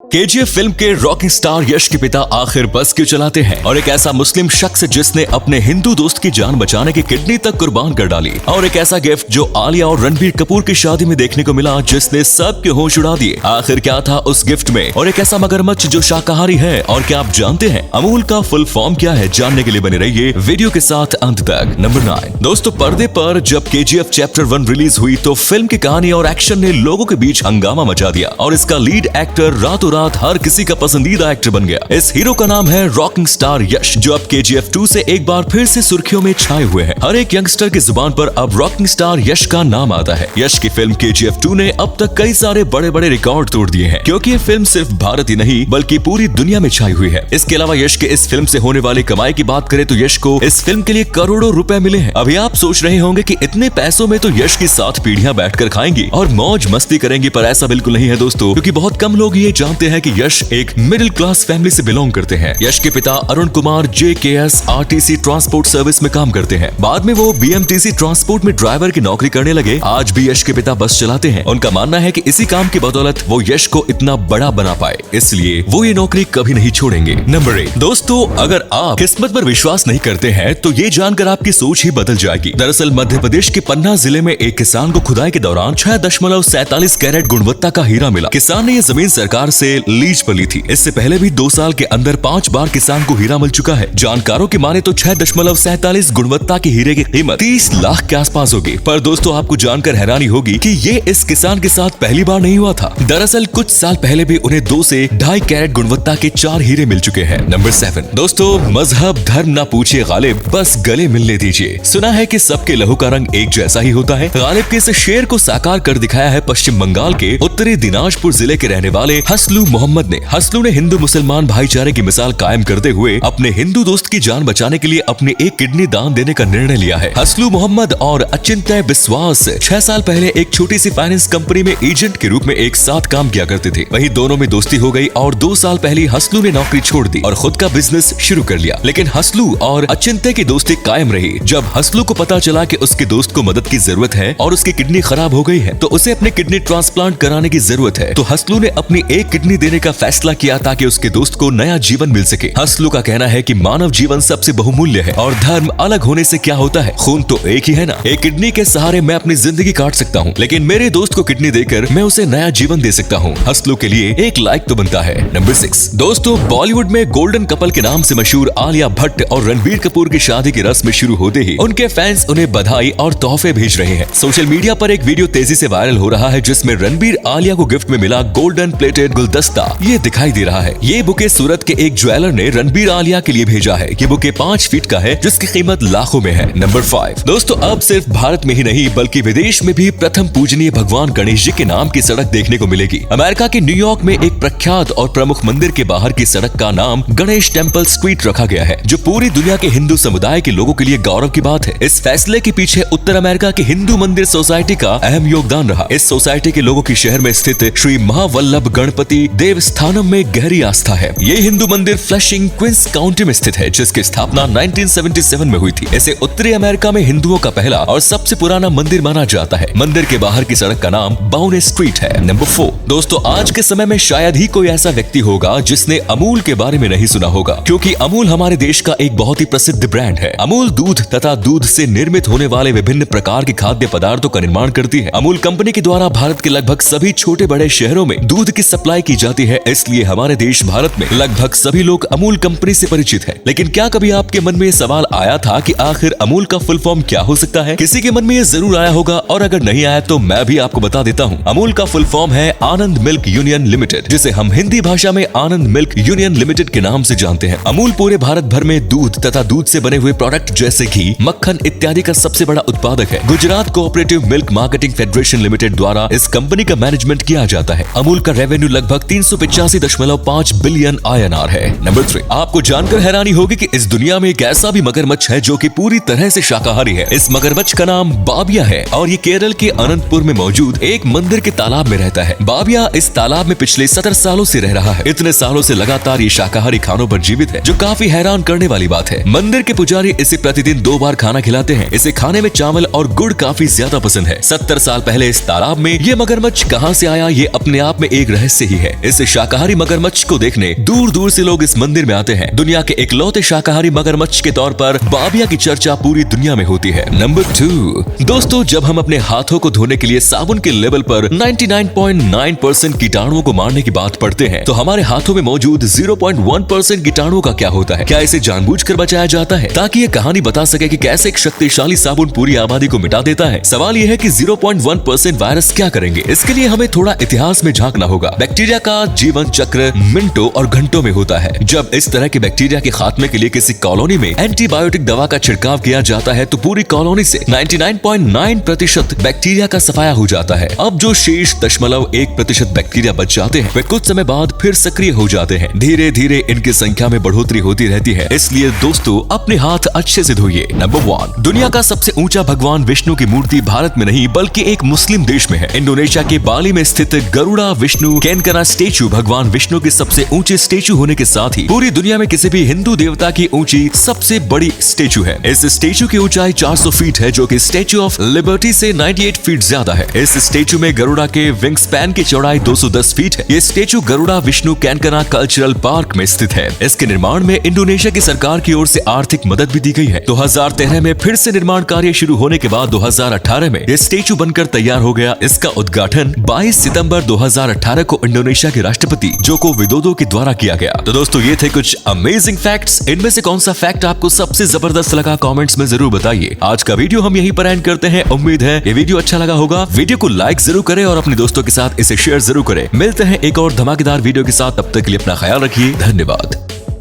KGF film के rocking star यश के पिता आखिर बस क्यों चलाते हैं और एक ऐसा मुस्लिम शख्स जिसने अपने हिंदू दोस्त की जान बचाने की किडनी तक कुर्बान कर डाली और एक ऐसा गिफ्ट जो आलिया और रणबीर कपूर की शादी में देखने को मिला जिसने सबके होश उड़ा दिए। आखिर क्या था उस गिफ्ट में और एक ऐसा मगरमच्छ जो शाकाहारी है और क्या आप जानते हैं अमूल का फुल फॉर्म क्या है? जानने के लिए बने रहिए वीडियो के साथ अंत तक। नंबर 9 दोस्तों, पर्दे पर जब केजीएफ चैप्टर 1 रिलीज हुई तो फिल्म की कहानी और एक्शन ने लोगों के बीच हंगामा मचा दिया और इसका लीड एक्टर रातों रात हर किसी का पसंदीदा एक्टर बन गया। इस हीरो का नाम है रॉकिंग स्टार यश, जो अब केजीएफ 2 से एक बार फिर से सुर्खियों में छाए हुए हैं। हर एक यंगस्टर की जुबान पर अब रॉकिंग स्टार यश का नाम आता है। यश की फिल्म केजीएफ 2 ने अब तक कई सारे बड़े बड़े रिकॉर्ड तोड़ दिए हैं, क्योंकि ये फिल्म सिर्फ भारत ही नहीं बल्कि पूरी दुनिया में छाई हुई है। इसके अलावा यश के इस फिल्म से होने वाली कमाई की बात करें तो यश को इस फिल्म के लिए करोड़ों रुपए मिले हैं। अभी आप सोच रहे होंगे कि इतने पैसों में तो यश की 7 पीढ़ियां बैठकर खाएंगी और मौज मस्ती करेंगी, पर ऐसा बिल्कुल नहीं है दोस्तों, क्योंकि बहुत कम लोग ये जानते हैं कि यश एक मिडिल क्लास फैमिली से बिलोंग करते हैं। यश के पिता Arun Kumar JKS RTC transport service में काम करते हैं। बाद में वो बीएमटीसी ट्रांसपोर्ट में ड्राइवर की नौकरी करने लगे। आज भी यश के पिता बस चलाते हैं। उनका मानना है कि इसी काम की बदौलत वो यश को इतना बड़ा बना पाए, इसलिए वो ये नौकरी कभी नहीं छोड़ेंगे। नंबर 8 दोस्तों, अगर आप किस्मत पर विश्वास नहीं करते हैं तो ये जानकर आपकी सोच ही बदल जाएगी। दरअसल मध्य प्रदेश के पन्ना जिले में एक किसान को खुदाई के दौरान 6.47 कैरेट गुणवत्ता का हीरा मिला। किसान ने ये जमीन सरकार से लीज पर ली थी। इससे पहले भी 2 साल के अंदर 5 बार किसान को हीरा मिल चुका है। जानकारों की माने तो 6.47 गुणवत्ता के हीरे की कीमत 30 लाख के आसपास होगी। पर दोस्तों, आपको जानकर हैरानी होगी कि ये इस किसान के साथ पहली बार नहीं हुआ था। दरअसल कुछ साल पहले भी उन्हें 2 से 2.5 कैरेट गुणवत्ता के 4 हीरे मिल चुके हैं। नंबर 7 दोस्तों, मजहब धर्म ना पूछिए गालिब, बस गले मिलने दीजिए। सुना है कि सबके लहू का रंग एक जैसा ही होता है। गालिब के इस शेर को साकार कर दिखाया है पश्चिम बंगाल के उत्तरी दिनाजपुर जिले के रहने वाले हसलू मोहम्मद ने। हसलू ने हिंदू मुसलमान भाईचारे की मिसाल कायम करते हुए अपने हिंदू दोस्त की जान बचाने के लिए अपनी एक किडनी दान देने का निर्णय लिया है। हसलू मोहम्मद और अचिंत्य बिस्वास 6 साल पहले एक छोटी सी फाइनेंस कंपनी में एजेंट के रूप में एक साथ काम किया करते थे। वहीं दोनों में दोस्ती हो गई और 2 साल पहले हसलू ने नौकरी छोड़ दी और खुद का बिजनेस शुरू कर लिया। लेकिन हसलू और अचिंत्य की दोस्ती कायम रही। जब हसलू को पता चला कि उसके दोस्त को मदद की जरूरत है और उसकी किडनी खराब हो गई है तो उसे अपनी किडनी ट्रांसप्लांट कराने की जरूरत है, तो हसलू ने अपनी एक किडनी देने का फैसला किया ताकि उसके दोस्त को नया जीवन मिल सके। हसलू का कहना है कि मानव जीवन सबसे बहुमूल्य है और धर्म अलग होने से क्या होता है, खून तो एक ही है ना। एक किडनी के सहारे मैं अपनी जिंदगी काट सकता हूँ, लेकिन मेरे दोस्त को किडनी देकर मैं उसे नया जीवन दे सकता हूँ। हसलू के लिए एक लाइक तो बनता है। नंबर 6 दोस्तों, बॉलीवुड में गोल्डन कपल के नाम से मशहूर आलिया भट्ट और रणबीर कपूर की शादी की रस्म शुरू होते ही उनके फैंस उन्हें बधाई और तोहफे भेज रहे हैं। सोशल मीडिया पर एक वीडियो तेजी से वायरल हो रहा है जिसमें रणबीर आलिया को गिफ्ट में मिला गोल्डन प्लेटेड गुलदस्ता ये दिखाई दे रहा है। ये बुके सूरत के एक ज्वेलर ने रणबीर आलिया के लिए भेजा है। ये बुके 5 फीट का है जिसकी कीमत लाखों में है। नंबर 5 दोस्तों, अब सिर्फ भारत में ही नहीं बल्कि विदेश में भी प्रथम पूजनीय भगवान गणेश जी के नाम की सड़क देखने को मिलेगी। अमेरिका के न्यूयॉर्क में एक प्रख्यात और प्रमुख मंदिर के बाहर की सड़क का नाम गणेश टेम्पल स्ट्रीट रखा गया है, जो पूरी दुनिया के हिंदू समुदाय के लोगों के लिए गौरव की बात है। इस फैसले के पीछे उत्तर अमेरिका की हिंदू मंदिर सोसाइटी का अहम योगदान रहा। इस सोसाइटी के लोगों की शहर में स्थित श्री महावल्लभ गणपति देवस्थानम में गहरी आस्था है। ये हिंदू मंदिर फ्लशिंग क्वींस काउंटी में स्थित है, जिसकी स्थापना 1977 में हुई थी। इसे उत्तरी अमेरिका में हिंदुओं का पहला और सबसे पुराना मंदिर माना जाता है। मंदिर के बाहर की सड़क का नाम बाउने स्ट्रीट है। नंबर 4 दोस्तों, आज के समय में शायद ही कोई ऐसा व्यक्ति होगा जिसने अमूल के बारे में नहीं सुना होगा, क्योंकि अमूल हमारे देश का एक बहुत ही प्रसिद्ध ब्रांड है। अमूल दूध तथा दूध से निर्मित होने वाले विभिन्न प्रकार के खाद्य पदार्थों का निर्माण करती है। अमूल कंपनी के द्वारा भारत के लगभग सभी छोटे बड़े शहरों में दूध की सप्लाई की जाती है, इसलिए हमारे देश भारत में लगभग सभी लोग अमूल कंपनी से परिचित हैं। लेकिन क्या कभी आपके मन में ये सवाल आया था कि आखिर अमूल का फुल फॉर्म क्या हो सकता है? किसी के मन में ये जरूर आया होगा, और अगर नहीं आया तो मैं भी आपको बता देता हूँ। अमूल का फुल फॉर्म है आनंद मिल्क यूनियन लिमिटेड, जिसे हम हिंदी भाषा में आनंद मिल्क यूनियन लिमिटेड के नाम से जानते हैं। अमूल पूरे भारत भर में दूध तथा दूध से बने हुए प्रोडक्ट जैसे घी, मक्खन इत्यादि का सबसे बड़ा उत्पादक है। Gujarat cooperative milk marketing federation limited द्वारा इस कंपनी का मैनेजमेंट किया जाता है। अमूल का रेवेन्यू लगभग 385.5 बिलियन INR है। नंबर 3 आपको जानकर हैरानी होगी कि इस दुनिया में एक ऐसा भी मगरमच्छ है जो कि पूरी तरह से शाकाहारी है। इस मगरमच्छ का नाम बाबिया है और ये केरल के अनंतपुर में मौजूद एक मंदिर के तालाब में रहता है। बाबिया इस तालाब में पिछले 17 सालों से रह रहा है। इतने सालों से लगातार ये शाकाहारी खानों पर जीवित है, जो काफी हैरान करने वाली बात है। मंदिर के पुजारी इसे प्रतिदिन 2 बार खाना खिलाते हैं। इसे खाने में चावल और गुड़ काफी ज्यादा पसंद है। 70 साल पहले इस तालाब में ये मगरमच्छ कहां से आया, ये अपने आप में एक रहस्य ही है। है। इस शाकाहारी मगरमच्छ को देखने दूर दूर से लोग इस मंदिर में आते हैं। दुनिया के इकलौते शाकाहारी मगरमच्छ के तौर पर बाबिया की चर्चा पूरी दुनिया में होती है। नंबर 2, दोस्तों जब हम अपने हाथों को धोने के लिए साबुन के लेवल पर 99.9% कीटाणुओं को मारने की बात पढ़ते हैं, तो हमारे हाथों में मौजूद 0.1% कीटाणुओं का क्या होता है? क्या इसे जानबूझकर बचाया जाता है ताकि ये कहानी बता सके कि कैसे एक शक्तिशाली साबुन पूरी आबादी को मिटा देता है? सवाल यह है कि 0.1% वायरस क्या करेंगे? इसके लिए हमें थोड़ा इतिहास में झांकना होगा। बैक्टीरिया का जीवन चक्र मिनटों और घंटों में होता है। जब इस तरह के बैक्टीरिया के खात्मे के लिए किसी कॉलोनी में एंटीबायोटिक दवा का छिड़काव किया जाता है तो पूरी कॉलोनी से 99.9% बैक्टीरिया का सफाया हो जाता है। अब जो शेष 0.1% बैक्टीरिया बच जाते हैं वे कुछ समय बाद फिर सक्रिय हो जाते हैं। धीरे धीरे इनकी संख्या में बढ़ोतरी होती रहती है। इसलिए दोस्तों अपने हाथ अच्छे से धोइए। नंबर 1, दुनिया का सबसे ऊंचा भगवान विष्णु की मूर्ति भारत में नहीं बल्कि एक मुस्लिम देश में है। इंडोनेशिया के बाली में स्थित गरुड़ा विष्णु कैनकना स्टेचू भगवान विष्णु के सबसे ऊंचे स्टेचू होने के साथ ही पूरी दुनिया में किसी भी हिंदू देवता की ऊंची सबसे बड़ी स्टेचू है। इस स्टेचू की ऊंचाई 400 फीट है जो कि स्टेचू ऑफ लिबर्टी से 98 फीट ज्यादा है। इस स्टेचू में गरुड़ा के विंग स्पैन की चौड़ाई 210 फीट है। ये statue Garuda Vishnu Kencana cultural park में स्थित है। इसके निर्माण में इंडोनेशिया की सरकार की ओर से आर्थिक मदद भी दी गई है। 2013 में फिर से निर्माण कार्य शुरू होने के बाद 2018 में यह स्टेचू बनकर तैयार हो गया। इसका उद्घाटन 22 सितंबर 2018 को इंडोनेशिया के राष्ट्रपति जोको विदोदो के द्वारा किया गया। तो दोस्तों ये थे कुछ अमेजिंग फैक्ट्स। इनमें से कौन सा फैक्ट आपको सबसे जबरदस्त लगा कमेंट्स में जरूर बताइए। आज का वीडियो हम यहीं पर एंड करते हैं। उम्मीद है ये वीडियो अच्छा लगा होगा। वीडियो को लाइक जरूर करें और अपने दोस्तों के साथ इसे शेयर जरूर करें। मिलते हैं एक और धमाकेदार वीडियो के साथ। तब तक के लिए अपना ख्याल रखिए। धन्यवाद।